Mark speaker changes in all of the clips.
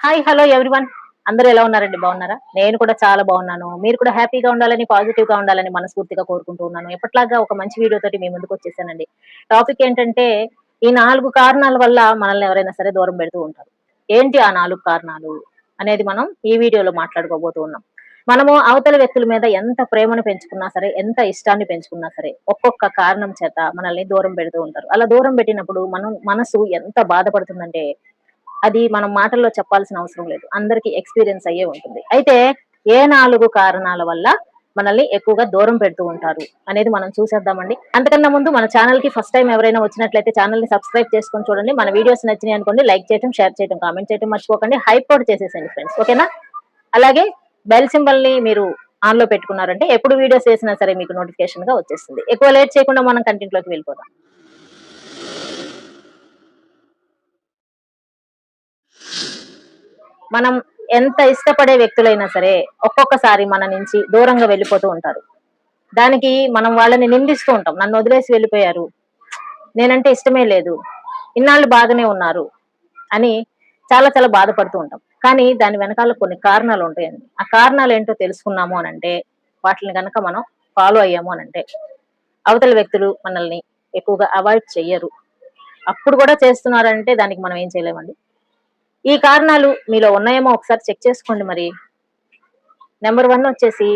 Speaker 1: Hi hello everyone. అందరూ ఎలా ఉన్నారండి? బాగున్నారా? నేను కూడా చాలా బాగున్నాను. మీరు కూడా హ్యాపీగా ఉండాలని, పాజిటివ్ గా ఉండాలని మనస్ఫూర్తిగా కోరుకుంటూ ఉన్నాను. ఎప్పటిలాగా ఒక మంచి వీడియో తోటి మీ ముందుకు వచ్చేసానండి. టాపిక్ ఏంటంటే, ఈ 4 కారణాల వల్ల మనల్ని ఎవరైనా సరే దూరం పెడుతూ ఉంటారు. ఏంటి ఆ 4 కారణాలు అనేది మనం ఈ వీడియోలో మాట్లాడుకోబోతూ ఉన్నాం. మనము అవతల వ్యక్తుల మీద ఎంత ప్రేమను పెంచుకున్నా సరే, ఎంత ఇష్టాన్ని పెంచుకున్నా సరే, ఒక్కొక్క కారణం చేత మనల్ని దూరం పెడుతూ ఉంటారు. అలా దూరం పెట్టినప్పుడు మనసు ఎంత బాధపడుతుందంటే, అది మనం మాటల్లో చెప్పాల్సిన అవసరం లేదు. అందరికీ ఎక్స్‌పీరియన్స్ అయ్యే ఉంటుంది. అయితే ఏ 4 కారణాల వల్ల మనల్ని ఎక్కువగా దూరం పెడుతూ ఉంటారు అనేది మనం చూసేద్దామండి. అంతకన్నా ముందు మన ఛానెల్‌కి ఫస్ట్ టైమ్ ఎవరైనా వచ్చినట్లయితే ఛానెల్‌ని సబ్స్క్రైబ్ చేసుకొని చూడండి. మన వీడియోస్ నచ్చినాయి అనుకోండి లైక్ చేయటం, షేర్ చేయటం, కామెంట్ చేయటం మర్చిపోకండి. హైప్ కూడా చేసేసేయండి ఫ్రెండ్స్. ఓకేనా? అలాగే బెల్ సింబల్‌ని మీరు ఆన్‌లో పెట్టుకున్నారంటే ఎప్పుడు వీడియోస్ చేసినా సరే మీకు నోటిఫికేషన్‌గా వచ్చేస్తుంది. ఎక్కువ లేట్ చేయకుండా మనం కంటెంట్‌లోకి వెళ్ళిపోదాం. మనం ఎంత ఇష్టపడే వ్యక్తులైనా సరే ఒక్కొక్కసారి మన నుంచి దూరంగా వెళ్ళిపోతూ ఉంటారు. దానికి మనం వాళ్ళని నిందిస్తూ ఉంటాం. నన్ను వదిలేసి వెళ్ళిపోయారు. నేనంటే ఇష్టమే లేదు. ఇన్నాళ్ళు బాగానే ఉన్నారు అని చాలా చాలా బాధపడుతూ ఉంటాం. కానీ దాని వెనకాల కొన్ని కారణాలు ఉంటాయండి. ఆ కారణాలు ఏంటో తెలుసుకున్నాము అనంటే, వాటిని గనక మనం ఫాలో అయ్యాము అనంటే, అవతల వ్యక్తులు మనల్ని ఎక్కువగా అవాయిడ్ చెయ్యరు. అప్పుడు కూడా చేస్తున్నారంటే దానికి మనం ఏం చేయలేమండి. ఈ కారణాలు మీలో ఉన్నాయేమో ఒకసారి చెక్ చేసుకోండి మరి. నెంబర్ 1 వచ్చేసి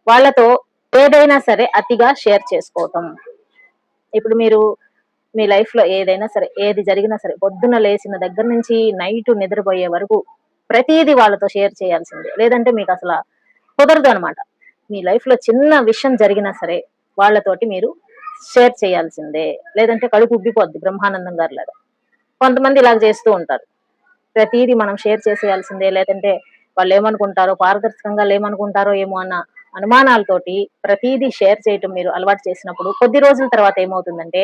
Speaker 1: వాళ్ళతో ఏదైనా సరే అతిగా షేర్ చేసుకోవటం. ఇప్పుడు మీరు మీ లైఫ్‌లో ఏదైనా సరే, ఏది జరిగినా సరే, పొద్దున్న లేచిన దగ్గర నుంచి నైట్ నిద్రపోయే వరకు ప్రతీదీ వాళ్ళతో షేర్ చేయాల్సిందే. లేదంటే మీకసల కుదరదనమాట. మీ లైఫ్‌లో చిన్న విషయం జరిగినా సరే, వాళ్ళతోటి మీరు షేర్ చేయాల్సిందే. లేదంటే కడుపు ఉబ్బిపోద్ది బ్రహ్మానందం గారిలాగా. కొంతమంది ఇలాగ చేస్తూ ఉంటారు. ప్రతీదీ మనం షేర్ చేసేయాల్సిందే. లేదంటే వాళ్ళేమనుకుంటారో, పారదర్శకంగా లేమనుకుంటారో ఏమో అన్న అనుమానాలతోటి ప్రతీదీ షేర్ చేయటం మీరు అలవాటు చేసినప్పుడు, కొద్ది రోజుల తర్వాత ఏమవుతుందంటే,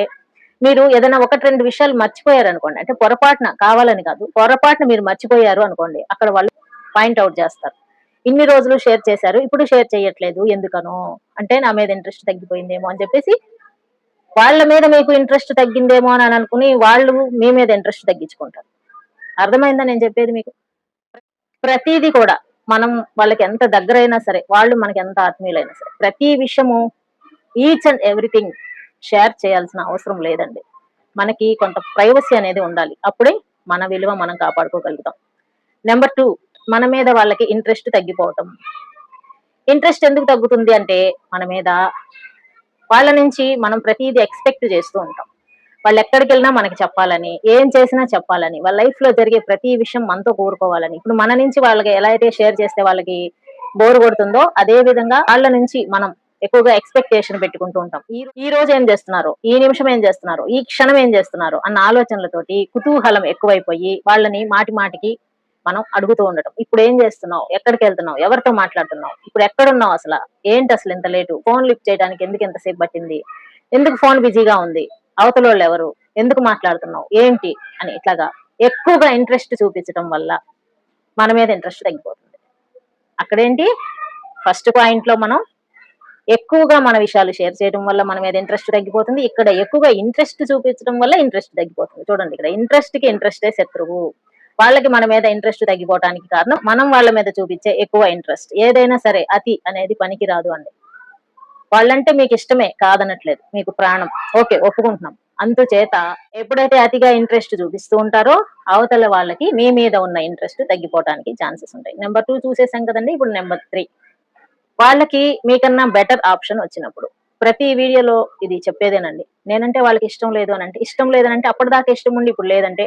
Speaker 1: మీరు ఏదైనా 1, 2 విషయాలు మర్చిపోయారనుకోండి. అంటే పొరపాటున కావాలని కాదు. పొరపాటున మీరు మర్చిపోయారు అనుకోండి. అక్కడ వాళ్ళు పాయింట్ ఔట్ చేస్తారు. ఇన్ని రోజులు షేర్ చేశారు. ఇప్పుడు షేర్ చేయట్లేదు. ఎందుకనో? అంటే నా మీద ఇంట్రెస్ట్ తగ్గిపోయిందేమో అని చెప్పేసి, వాళ్ళ మీద మీకు ఇంట్రెస్ట్ తగ్గిందేమో అని అనుకుని, వాళ్ళు మీ మీద ఇంట్రెస్ట్ తగ్గించుకుంటారు. అర్థమైందా నేను చెప్పేది మీకు? ప్రతీది కూడా మనం వాళ్ళకి ఎంత దగ్గరైనా సరే, వాళ్ళు మనకి ఎంత ఆత్మీయులైనా సరే, ప్రతి విషయము ఈచ్ అండ్ ఎవ్రీథింగ్ షేర్ చేయాల్సిన అవసరం లేదండి. మనకి కొంత ప్రైవసీ అనేది ఉండాలి. అప్పుడే మన విలువ మనం కాపాడుకోగలుగుతాం. నెంబర్ 2, మన మీద వాళ్ళకి ఇంట్రెస్ట్ తగ్గిపోవటం. ఇంట్రెస్ట్ ఎందుకు తగ్గుతుంది అంటే, మన మీద వాళ్ళ నుంచి మనం ప్రతీది ఎక్స్‌పెక్ట్ చేస్తూ ఉంటాం. వాళ్ళెక్కడికెళ్ళినా మనకి చెప్పాలని, ఏం చేసినా చెప్పాలని, వాళ్ళ లైఫ్‌లో జరిగే ప్రతి విషయం మనతో కోరుకోవాలని. ఇప్పుడు మన నుంచి వాళ్ళకి ఎలా అయితే షేర్ చేస్తే వాళ్ళకి బోర్ కొడుతుందో, అదే విధంగా వాళ్ళ నుంచి మనం ఎక్కువగా ఎక్స్‌పెక్టేషన్ పెట్టుకుంటూ ఉంటాం. ఈ రోజు ఏం చేస్తున్నారు? ఈ నిమిషం ఏం చేస్తున్నారు? ఈ క్షణం ఏం చేస్తున్నారు? అన్న ఆలోచనలతోటి కుతూహలం ఎక్కువైపోయి, వాళ్ళని మాటి మాటికి మనం అడుగుతూ ఉండటం. ఇప్పుడు ఏం చేస్తున్నావు? ఎక్కడికెళ్తున్నావు? ఎవరితో మాట్లాడుతున్నావు? ఇప్పుడు ఎక్కడున్నావు అసల? ఏంటి అసలు ఇంత లేటు? ఫోన్ లిఫ్ట్ చేయడానికి ఎందుకు ఇంత సేపు పట్టింది? ఎందుకు ఫోన్ బిజీగా ఉంది? అవతలోళ్ళు ఎవరు? ఎందుకు మాట్లాడుతున్నావు? ఏంటి? అని ఇట్లాగా ఎక్కువగా ఇంట్రెస్ట్ చూపించడం వల్ల మన మీద ఇంట్రెస్ట్ తగ్గిపోతుంది. అక్కడేంటి, ఫస్ట్ పాయింట్‌లో మనం ఎక్కువగా మన విషయాలు షేర్ చేయడం వల్ల మన మీద ఇంట్రెస్ట్ తగ్గిపోతుంది. ఇక్కడ ఎక్కువగా ఇంట్రెస్ట్ చూపించడం వల్ల ఇంట్రెస్ట్ తగ్గిపోతుంది. చూడండి, ఇక్కడ ఇంట్రెస్ట్‌కి ఇంట్రెస్టే శత్రువు. వాళ్ళకి మన మీద ఇంట్రెస్ట్ తగ్గిపోవటానికి కారణం మనం వాళ్ళ మీద చూపించే ఎక్కువ ఇంట్రెస్ట్. ఏదైనా సరే అతి అనేది పనికిరాదు అండి. వాళ్ళంటే మీకు ఇష్టమే, కాదనట్లేదు. మీకు ప్రాణం. ఓకే, ఒప్పుకుంటున్నాం. అందుచేత ఎప్పుడైతే అతిగా ఇంట్రెస్ట్ చూపిస్తూ ఉంటారో, అవతల వాళ్ళకి మీ మీద ఉన్న ఇంట్రెస్ట్ తగ్గిపోవటానికి ఛాన్సెస్ ఉంటాయి. నెంబర్ 2 చూసేసాం కదండీ! ఇప్పుడు నెంబర్ 3, వాళ్ళకి మీకన్నా బెటర్ ఆప్షన్ వచ్చినప్పుడు. ప్రతి వీడియోలో ఇది చెప్పేదేనండి. నేనంటే వాళ్ళకి ఇష్టం లేదు అనంటే, ఇష్టం లేదనంటే అప్పటిదాకా ఇష్టం ఉండి ఇప్పుడు లేదంటే,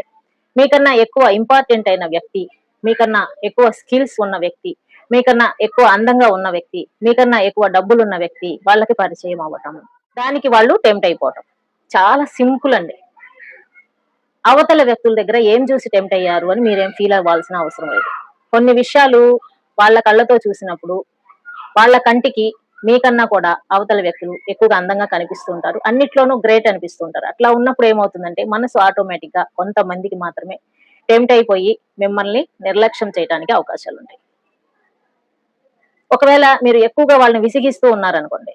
Speaker 1: మీకన్నా ఎక్కువ ఇంపార్టెంట్ అయిన వ్యక్తి, మీకన్నా ఎక్కువ స్కిల్స్ ఉన్న వ్యక్తి, మీకన్నా ఎక్కువ అందంగా ఉన్న వ్యక్తి, మీకన్నా ఎక్కువ డబ్బులున్న వ్యక్తి వాళ్ళకి పరిచయం అవ్వటం. దానికి వాళ్ళు టెంప్ట్ అయిపోవటం. చాలా సింపుల్ అండి. అవతల వ్యక్తుల దగ్గర ఏం చూసి టెంప్ట్ అయ్యారు అని మీరేం ఫీల్ అవ్వాల్సిన అవసరం లేదు. కొన్ని విషయాలు వాళ్ళ కళ్ళతో చూసినప్పుడు, వాళ్ళ కంటికి మీకన్నా కూడా అవతల వ్యక్తులు ఎక్కువగా అందంగా కనిపిస్తూ ఉంటారు. అన్నిట్లోనూ గ్రేట్ అనిపిస్తూ ఉంటారు. అట్లా ఉన్నప్పుడు ఏమవుతుందంటే, మనసు ఆటోమేటిక్‌గా కొంతమందికి మాత్రమే టెంప్ట్ అయిపోయి మిమ్మల్ని నిర్లక్ష్యం చేయడానికి అవకాశాలుంటాయి. ఒకవేళ మీరు ఎక్కువగా వాళ్ళని విసిగిస్తూ ఉన్నారనుకోండి.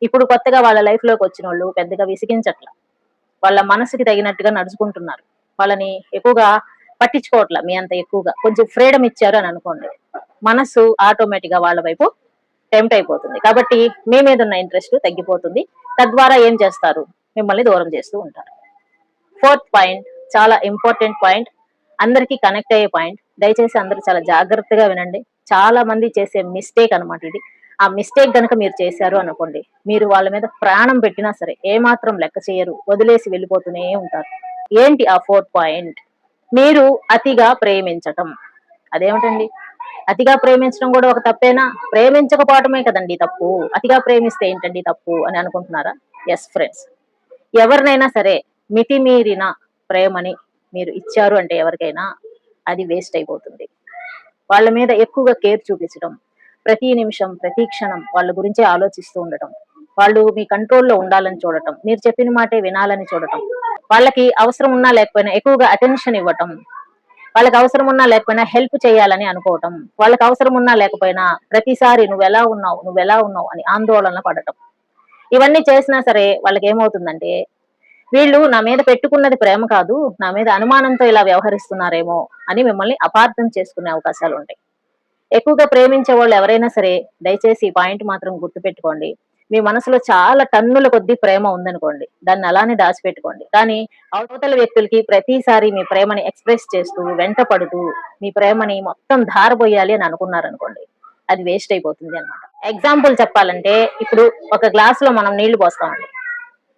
Speaker 1: ఇప్పుడు కొత్తగా వాళ్ళ లైఫ్‌లోకి వచ్చినోళ్ళు పెద్దగా విసిగించట్ల. వాళ్ళ మనసుకి తగినట్టుగా నడుచుకుంటున్నారు. వాళ్ళని ఎక్కువగా పట్టించుకోవట్లా మీ అంత ఎక్కువగా. కొంచెం ఫ్రీడమ్ ఇచ్చారు అని అనుకోండి, మనసు ఆటోమేటిక్ గా వాళ్ళ వైపు టెంప్ట్ అయిపోతుంది. కాబట్టి మీ మీద ఉన్న ఇంట్రెస్ట్ తగ్గిపోతుంది. తద్వారా ఏం చేస్తారు, మిమ్మల్ని దూరం చేస్తూ ఉంటారు. ఫోర్త్ పాయింట్ చాలా ఇంపార్టెంట్ పాయింట్, అందరికీ కనెక్ట్ అయ్యే పాయింట్. దయచేసి అందరూ చాలా జాగ్రత్తగా వినండి. చాలా మంది చేసే మిస్టేక్ అనమాట ఇది. ఆ మిస్టేక్ గనక మీరు చేశారు అనుకోండి, మీరు వాళ్ళ మీద ప్రాణం పెట్టినా సరే ఏమాత్రం లెక్క చేయరు, వదిలేసి వెళ్ళిపోతూనే ఉంటారు. ఏంటి ఆ ఫోర్త్ పాయింట్? మీరు అతిగా ప్రేమించటం. అదేమిటండి, అతిగా ప్రేమించడం కూడా ఒక తప్పేనా? ప్రేమించకపోవటమే కదండి తప్పు, అతిగా ప్రేమిస్తే ఏంటండి తప్పు అని అనుకుంటున్నారా? ఎస్ ఫ్రెండ్స్, ఎవరినైనా సరే మితిమీరిన ప్రేమని మీరు ఇచ్చారు అంటే ఎవరికైనా అది వేస్ట్ అయిపోతుంది. వాళ్ళ మీద ఎక్కువగా కేర్ చూపించడం, ప్రతి నిమిషం ప్రతి క్షణం వాళ్ళ గురించే ఆలోచిస్తూ ఉండటం, వాళ్ళు మీ కంట్రోల్లో ఉండాలని చూడటం, మీరు చెప్పిన మాటే వినాలని చూడటం, వాళ్ళకి అవసరం ఉన్నా లేకపోయినా ఎక్కువగా అటెన్షన్ ఇవ్వటం, వాళ్ళకి అవసరం ఉన్నా లేకపోయినా హెల్ప్ చేయాలని అనుకోవటం, వాళ్ళకి అవసరం ఉన్నా లేకపోయినా ప్రతిసారి నువ్వెలా ఉన్నావు అని ఆందోళన పడటం, ఇవన్నీ చేసినా సరే వాళ్ళకి ఏమవుతుందంటే, వీళ్ళు నా మీద పెట్టుకున్నది ప్రేమ కాదు, నా మీద అనుమానంతో ఇలా వ్యవహరిస్తున్నారేమో అని మిమ్మల్ని అపార్థం చేసుకునే అవకాశాలు ఉంటాయి. ఎక్కువగా ప్రేమించే వాళ్ళు ఎవరైనా సరే దయచేసి ఈ పాయింట్ మాత్రం గుర్తుపెట్టుకోండి. మీ మనసులో చాలా టన్నుల కొద్దీ ప్రేమ ఉందనుకోండి, దాన్ని అలానే దాచిపెట్టుకోండి. కానీ అవతల వ్యక్తులకి ప్రతిసారి మీ ప్రేమని ఎక్స్ప్రెస్ చేస్తూ వెంట పడుతూ మీ ప్రేమని మొత్తం ధారబోయాలి అని అనుకున్నారనుకోండి, అది వేస్ట్ అయిపోతుంది అనమాట. ఎగ్జాంపుల్ చెప్పాలంటే, ఇప్పుడు ఒక గ్లాస్ లో మనం నీళ్లు పోస్తామండి,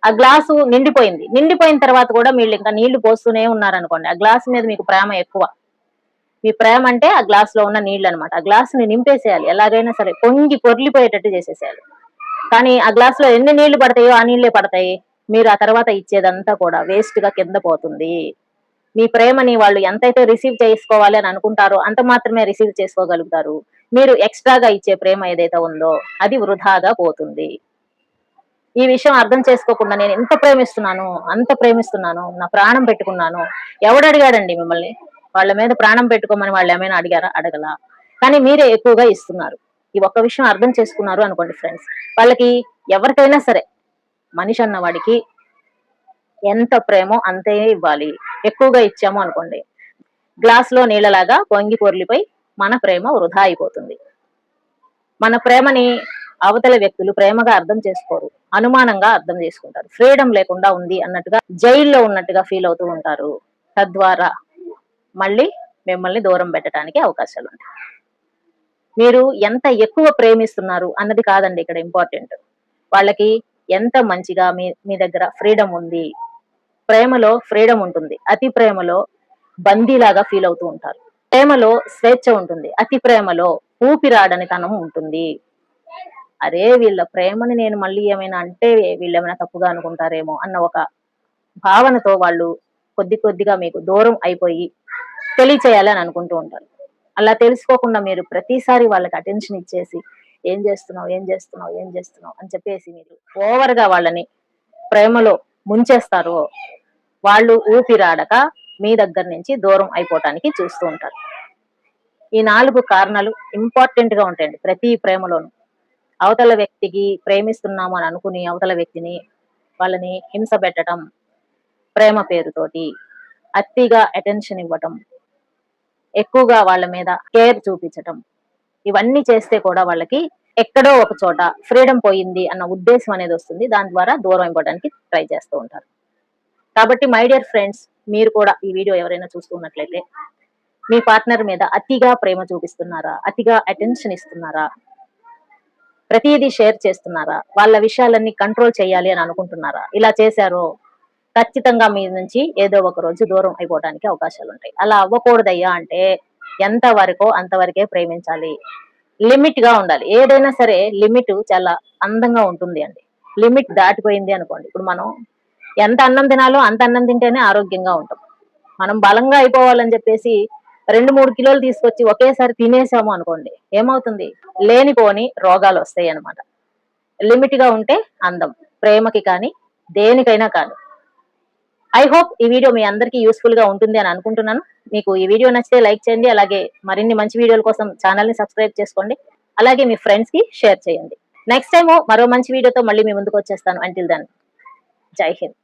Speaker 1: ఆ గ్లాసు నిండిపోయింది, నిండిపోయిన తర్వాత కూడా మీరు ఇంకా నీళ్లు పోస్తూనే ఉన్నారనుకోండి, ఆ గ్లాస్ మీద మీకు ప్రేమ ఎక్కువ. మీ ప్రేమ అంటే ఆ గ్లాస్ లో ఉన్న నీళ్ళు అనమాట. ఆ గ్లాస్ ని నింపేసేయాలి, ఎలాగైనా సరే పొంగి పొర్లిపోయేటట్టు చేసేసేయాలి. కానీ ఆ గ్లాస్ లో ఎన్ని నీళ్లు పడతాయో ఆ నీళ్లే పడతాయి, మీరు ఆ తర్వాత ఇచ్చేదంతా కూడా వేస్ట్ గా కింద పోతుంది. మీ ప్రేమని వాళ్ళు ఎంతైతే రిసీవ్ చేసుకోవాలి అని అనుకుంటారో అంత మాత్రమే రిసీవ్ చేసుకోగలుగుతారు. మీరు ఎక్స్ట్రాగా ఇచ్చే ప్రేమ ఏదైతే ఉందో అది వృధాగా పోతుంది. ఈ విషయం అర్థం చేసుకోకుండా నేను ఎంత ప్రేమిస్తున్నాను, అంత ప్రేమిస్తున్నాను, నా ప్రాణం పెట్టుకున్నాను, ఎవడు అడిగాడండి మిమ్మల్ని? వాళ్ళ మీద ప్రాణం పెట్టుకోమని వాళ్ళు ఏమైనా అడిగారా? అడగలా. కానీ మీరే ఎక్కువగా ఇస్తున్నారు. ఈ ఒక్క విషయం అర్థం చేసుకున్నారు అనుకోండి ఫ్రెండ్స్, వాళ్ళకి ఎవరికైనా సరే మనిషి అన్న వాడికి ఎంత ప్రేమో అంతే ఇవ్వాలి. ఎక్కువగా ఇచ్చాము అనుకోండి, గ్లాస్ లో నీళ్ళలాగా పొంగి పొర్లిపోయి మన ప్రేమ వృధా అయిపోతుంది. మన ప్రేమని అవతల వ్యక్తులు ప్రేమగా అర్థం చేసుకోరు, అనుమానంగా అర్థం చేసుకుంటారు. ఫ్రీడమ్ లేకుండా ఉంది అన్నట్టుగా, జైల్లో ఉన్నట్టుగా ఫీల్ అవుతూ ఉంటారు. తద్వారా మళ్ళీ మిమ్మల్ని దూరం పెట్టడానికి అవకాశాలు ఉంటాయి. మీరు ఎంత ఎక్కువ ప్రేమిస్తున్నారు అన్నది కాదండి ఇక్కడ ఇంపార్టెంట్, వాళ్ళకి ఎంత మంచిగా మీ దగ్గర ఫ్రీడమ్ ఉంది. ప్రేమలో ఫ్రీడమ్ ఉంటుంది, అతి ప్రేమలో బందీలాగా ఫీల్ అవుతూ ఉంటారు. ప్రేమలో స్వేచ్ఛ ఉంటుంది, అతి ప్రేమలో ఊపిరాడని తనం ఉంటుంది. అరే వీళ్ళ ప్రేమని నేను మళ్ళీ ఏమైనా అంటే వీళ్ళు ఏమైనా తప్పుగా అనుకుంటారేమో అన్న ఒక భావనతో వాళ్ళు కొద్ది కొద్దిగా మీకు దూరం అయిపోయి తెలియచేయాలని అనుకుంటూ ఉంటారు. అలా తెలుసుకోకుండా మీరు ప్రతిసారి వాళ్ళకి అటెన్షన్ ఇచ్చేసి ఏం చేస్తున్నావు అని చెప్పేసి మీరు ఓవర్ గా వాళ్ళని ప్రేమలో ముంచేస్తారో, వాళ్ళు ఊపిరాడక మీ దగ్గర నుంచి దూరం అయిపోవటానికి చూస్తూ ఉంటారు. ఈ 4 కారణాలు ఇంపార్టెంట్ గా ఉంటాయండి ప్రతి ప్రేమలోను. అవతల వ్యక్తికి ప్రేమిస్తున్నాము అని అనుకుని అవతల వ్యక్తిని వాళ్ళని హింస పెట్టడం, ప్రేమ పేరుతోటి అతిగా అటెన్షన్ ఇవ్వటం, ఎక్కువగా వాళ్ళ మీద కేర్ చూపించటం, ఇవన్నీ చేస్తే కూడా వాళ్ళకి ఎక్కడో ఒక చోట ఫ్రీడమ్ పోయింది అన్న ఉద్దేశం అనేది వస్తుంది. దాని ద్వారా దూరం అయిపోవడానికి ట్రై చేస్తూ ఉంటారు. కాబట్టి మై డియర్ ఫ్రెండ్స్, మీరు కూడా ఈ వీడియో ఎవరైనా చూస్తున్నట్లయితే మీ పార్ట్నర్ మీద అతిగా ప్రేమ చూపిస్తున్నారా? అతిగా అటెన్షన్ ఇస్తున్నారా? ప్రతిదీ షేర్ చేస్తున్నారా? వాళ్ళ విషయాలన్నీ కంట్రోల్ చేయాలి అని అనుకుంటున్నారా? ఇలా చేశారో ఖచ్చితంగా మీ నుంచి ఏదో ఒక రోజు దూరం అయిపోవడానికి అవకాశాలు ఉంటాయి. అలా అవ్వకూడదయ్యా అంటే ఎంత వరకో అంతవరకే ప్రేమించాలి, లిమిట్ గా ఉండాలి. ఏదైనా సరే లిమిట్ చాలా అందంగా ఉంటుంది అండి. లిమిట్ దాటిపోయింది అనుకోండి, ఇప్పుడు మనం ఎంత అన్నం తినాలో అంత అన్నం తింటేనే ఆరోగ్యంగా ఉంటాం. మనం బలంగా అయిపోవాలని చెప్పేసి 2-3 కిలోలు తీసుకొచ్చి ఒకేసారి తినేసాము అనుకోండి, ఏమవుతుంది? లేనిపోని రోగాలు వస్తాయి అన్నమాట. లిమిట్ గా ఉంటే అందం, ప్రేమకి కానీ దేనికైనా కానీ. ఐ హోప్ ఈ వీడియో మీ అందరికీ యూస్ఫుల్ గా ఉంటుంది అని అనుకుంటున్నాను. మీకు ఈ వీడియో నచ్చితే లైక్ చేయండి, అలాగే మరిన్ని మంచి వీడియోల కోసం ఛానల్ ని సబ్స్క్రైబ్ చేసుకోండి, అలాగే మీ ఫ్రెండ్స్ కి షేర్ చేయండి. నెక్స్ట్ టైం మరో మంచి వీడియోతో మళ్ళీ మీ ముందుకు వచ్చేస్తాను. అంటిల్ దెన్, జై హింద్.